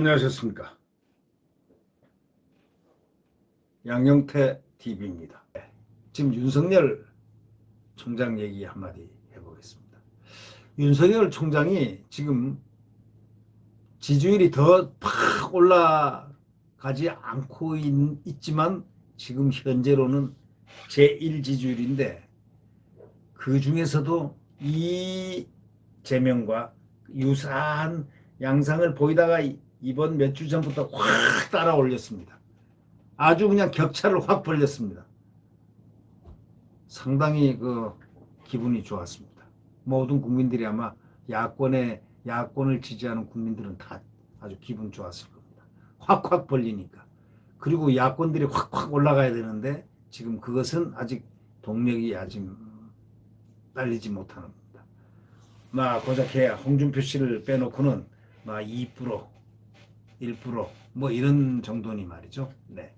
안녕하셨습니까? 양영태 TV입니다. 지금 윤석열 총장 얘기 한마디 해보겠습니다. 윤석열 총장이 지금 지지율이 더 팍 올라가지 않고 있지만 지금 현재로는 제1 지지율인데 그 중에서도 이재명과 유사한 양상을 보이다가 이번 몇 주 전부터 확 따라 올렸습니다. 아주 그냥 격차를 확 벌렸습니다. 상당히 기분이 좋았습니다. 모든 국민들이 아마 야권을 지지하는 국민들은 다 아주 기분 좋았을 겁니다. 확확 벌리니까. 그리고 야권들이 확확 올라가야 되는데 지금 그것은 아직 동력이 아직 딸리지 못하는 겁니다. 고작 홍준표 씨를 빼놓고는 2%, 1% 뭐 이런 정도니 말이죠. 네.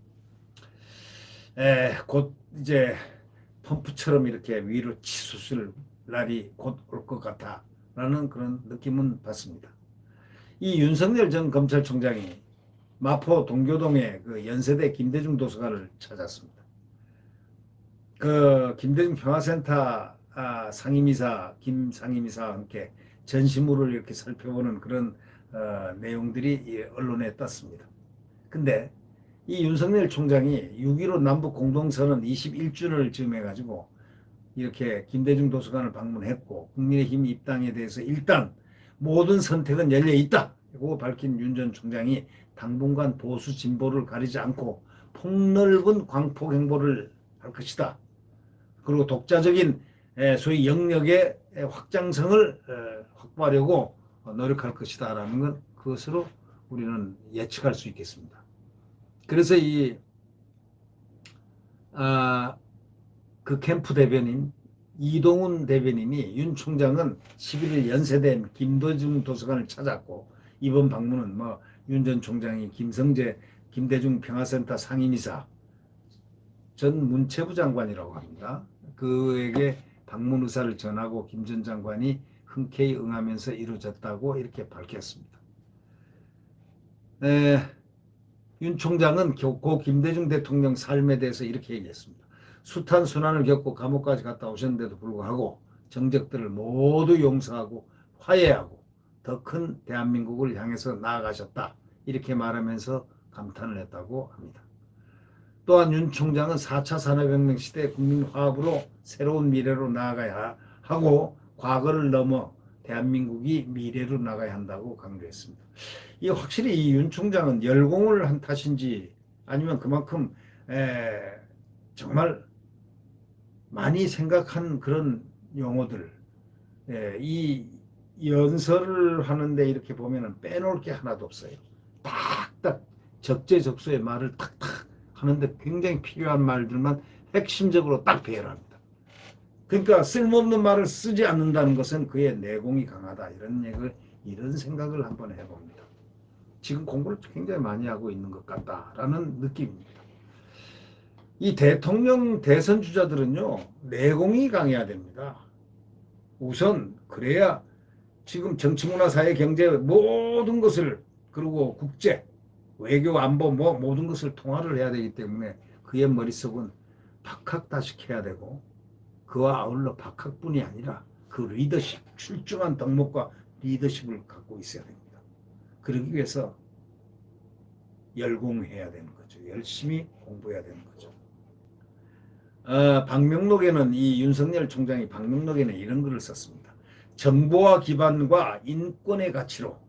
곧 이제 펌프처럼 이렇게 위로 치솟을 날이 곧 올 것 같다라는 그런 느낌은 받습니다. 이 윤석열 전 검찰총장이 마포 동교동의 그 연세대 김대중 도서관을 찾았습니다. 그 김대중 평화센터 김 상임이사와 함께 전시물을 이렇게 살펴보는 그런 내용들이 언론에 떴습니다. 근데 이 윤석열 총장이 6.15 남북 공동선언 21주년을 즈음해가지고 이렇게 김대중 도서관을 방문했고 국민의힘 입당에 대해서 일단 모든 선택은 열려있다고 밝힌 윤 전 총장이 당분간 보수 진보를 가리지 않고 폭넓은 광폭 행보를 할 것이다. 그리고 독자적인 소위 영역의 확장성을 확보하려고 노력할 것이다 라는 건 그것으로 우리는 예측할 수 있겠습니다. 그래서 그 캠프 대변인 이동훈 대변인이 윤 총장은 11일 연세된 김대중 도서관을 찾았고 이번 방문은 윤 전 총장이 김성재 김대중 평화센터 상임이사 전 문체부 장관이라고 합니다. 그에게 방문 의사를 전하고 김 전 장관이 흔쾌히 응하면서 이루어졌다고 이렇게 밝혔습니다. 윤 총장은 고 김대중 대통령 삶에 대해서 이렇게 얘기했습니다. 숱한 순환을 겪고 감옥까지 갔다 오셨는데도 불구하고 정적들을 모두 용서하고 화해하고 더 큰 대한민국을 향해서 나아가셨다. 이렇게 말하면서 감탄을 했다고 합니다. 또한 윤 총장은 4차 산업혁명 시대 국민 화합으로 새로운 미래로 나아가야 하고 과거를 넘어 대한민국이 미래로 나가야 한다고 강조했습니다. 확실히 이 윤 총장은 열공을 한 탓인지 아니면 그만큼 정말 많이 생각한 그런 용어들 이 연설을 하는데 이렇게 보면은 빼놓을 게 하나도 없어요. 딱딱 적재적소의 말을 탁탁 하는데 굉장히 필요한 말들만 핵심적으로 딱 배열합니다. 그러니까 쓸모없는 말을 쓰지 않는다는 것은 그의 내공이 강하다 이런 생각을 한번 해봅니다. 지금 공부를 굉장히 많이 하고 있는 것 같다라는 느낌입니다. 이 대통령 대선 주자들은요 내공이 강해야 됩니다. 우선 그래야 지금 정치, 문화, 사회, 경제 모든 것을 그리고 국제, 외교, 안보 모든 것을 통화를 해야 되기 때문에 그의 머릿속은 박학다식해야 되고 그와 아울러 박학뿐이 아니라 그 리더십, 출중한 덕목과 리더십을 갖고 있어야 됩니다. 그러기 위해서 열공해야 되는 거죠. 열심히 공부해야 되는 거죠. 방명록에는 이 윤석열 총장이 방명록에는 이런 글을 썼습니다. 정보화 기반과 인권의 가치로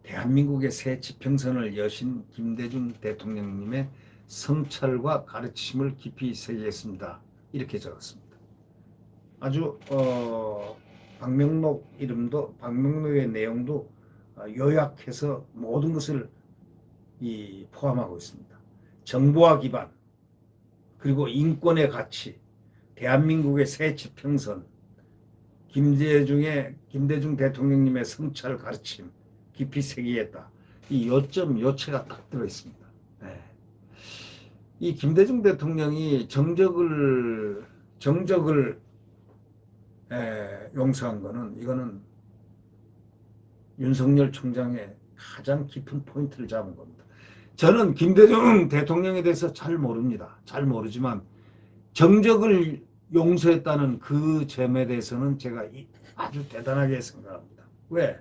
대한민국의 새 지평선을 여신 김대중 대통령님의 성찰과 가르침을 깊이 새기겠습니다. 이렇게 적었습니다. 아주 방명록의 내용도 요약해서 모든 것을 포함하고 있습니다. 정보화 기반, 그리고 인권의 가치, 대한민국의 새 지평선, 김대중 대통령님의 성찰 가르침 깊이 새기겠다. 이 요체가 딱 들어있습니다. 네. 이 김대중 대통령이 정적을 용서한 거는 이거는 윤석열 총장의 가장 깊은 포인트를 잡은 겁니다. 저는 김대중 대통령에 대해서 잘 모릅니다. 잘 모르지만 정적을 용서했다는 그 점에 대해서는 제가 아주 대단하게 생각합니다. 왜?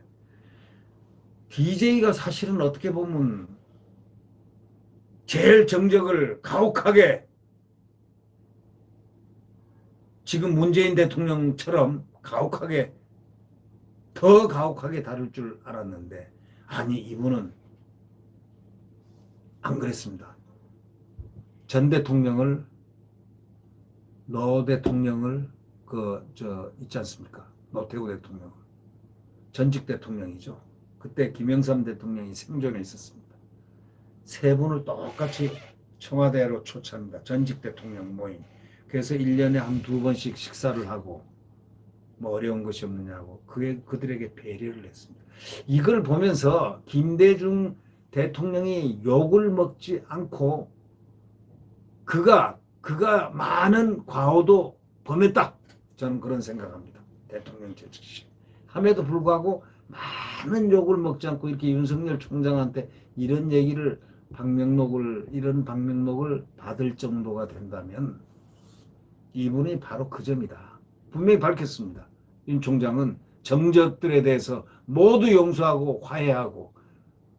DJ가 사실은 어떻게 보면 제일 정적을 가혹하게 지금 문재인 대통령처럼 가혹하게 더 가혹하게 다룰 줄 알았는데 아니 이분은 안 그랬습니다. 전 대통령을 노 대통령을 있지 않습니까? 노태우 대통령 전직 대통령이죠. 그때 김영삼 대통령이 생존해 있었습니다. 세 분을 똑같이 청와대로 초청합니다. 전직 대통령 모임. 그래서 1년에 한 2번씩 식사를 하고 뭐 어려운 것이 없느냐고 그들에게 배려를 했습니다. 이걸 보면서 김대중 대통령이 욕을 먹지 않고 그가 많은 과오도 범했다. 저는 그런 생각합니다. 대통령 재직 시. 함에도 불구하고 많은 욕을 먹지 않고 이렇게 윤석열 총장한테 이런 방명록을 받을 정도가 된다면 이분이 바로 그 점이다. 분명히 밝혔습니다. 윤 총장은 정적들에 대해서 모두 용서하고 화해하고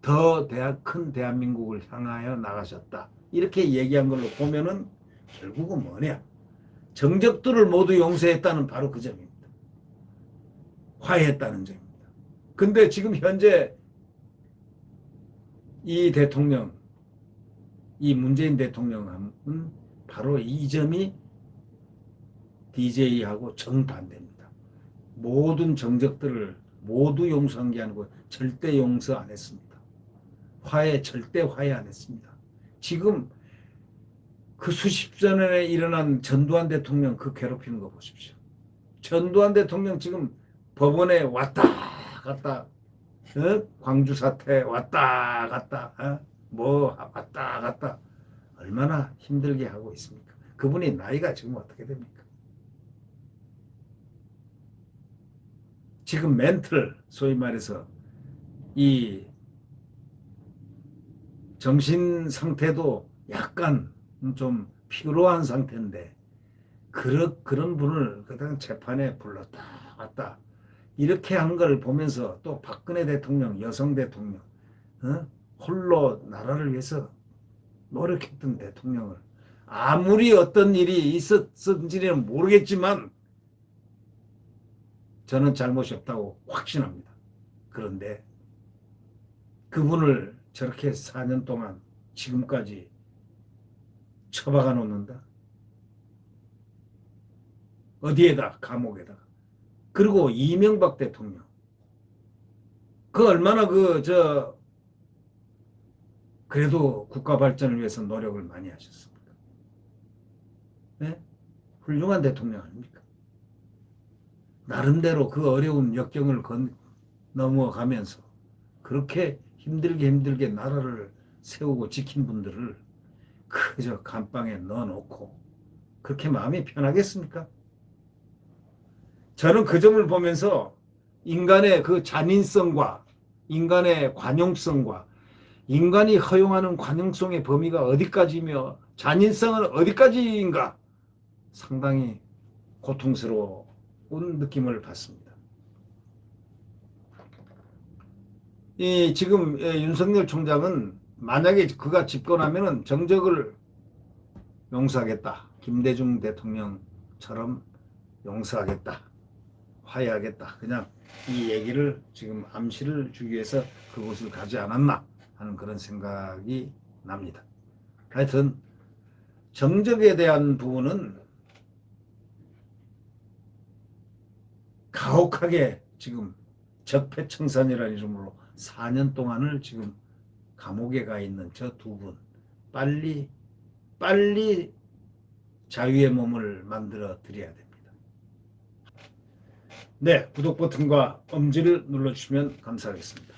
더 큰 대한민국을 향하여 나가셨다. 이렇게 얘기한 걸로 보면은 결국은 뭐냐? 정적들을 모두 용서했다는 바로 그 점입니다. 화해했다는 점입니다. 근데 지금 현재 이 문재인 대통령은 바로 이 점이 DJ하고 정반대입니다. 모든 정적들을 모두 용서한 게 아니고 절대 용서 안 했습니다. 절대 화해 안 했습니다. 지금 그 수십 전에 일어난 전두환 대통령 그 괴롭히는 거 보십시오. 전두환 대통령 지금 법원에 왔다 갔다, 광주 사태 왔다 갔다, 왔다 갔다 얼마나 힘들게 하고 있습니까? 그분이 나이가 지금 어떻게 됩니까? 지금 소위 말해서 이 정신 상태도 약간 좀 피로한 상태인데 그런 분을 그냥 재판에 불렀다 왔다 이렇게 한 걸 보면서 또 박근혜 대통령, 여성 대통령, 홀로 나라를 위해서 노력했던 대통령을 아무리 어떤 일이 있었는지는 모르겠지만 저는 잘못이 없다고 확신합니다. 그런데 그분을 저렇게 4년 동안 지금까지 처박아 놓는다. 어디에다? 감옥에다. 그리고 이명박 대통령. 그 얼마나 그래도 국가 발전을 위해서 노력을 많이 하셨습니다. 네? 훌륭한 대통령 아닙니까? 나름대로 그 어려운 역경을 넘어가면서 그렇게 힘들게 나라를 세우고 지킨 분들을 그저 감방에 넣어놓고 그렇게 마음이 편하겠습니까? 저는 그 점을 보면서 인간의 그 잔인성과 인간의 관용성과 인간이 허용하는 관용성의 범위가 어디까지며 잔인성은 어디까지인가 상당히 고통스러운 느낌을 받습니다. 지금 윤석열 총장은 만약에 그가 집권하면 정적을 용서하겠다. 김대중 대통령처럼 용서하겠다. 화해하겠다. 그냥 이 얘기를 지금 암시를 주기 위해서 그곳을 가지 않았나 하는 그런 생각이 납니다. 하여튼 정적에 대한 부분은 가혹하게 지금 적폐청산이라는 이름으로 4년 동안을 지금 감옥에 가 있는 저 두 분 빨리 자유의 몸을 만들어 드려야 됩니다. 네, 구독 버튼과 엄지를 눌러주시면 감사하겠습니다.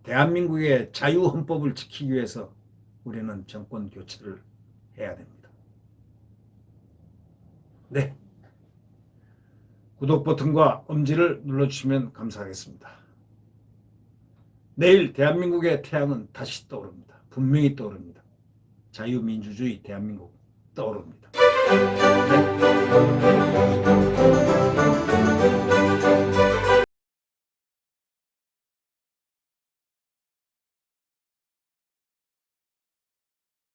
대한민국의 자유헌법을 지키기 위해서 우리는 정권 교체를 해야 됩니다. 네, 구독 버튼과 엄지를 눌러주시면 감사하겠습니다. 내일 대한민국의 태양은 다시 떠오릅니다. 분명히 떠오릅니다. 자유민주주의 대한민국 떠오릅니다. 네.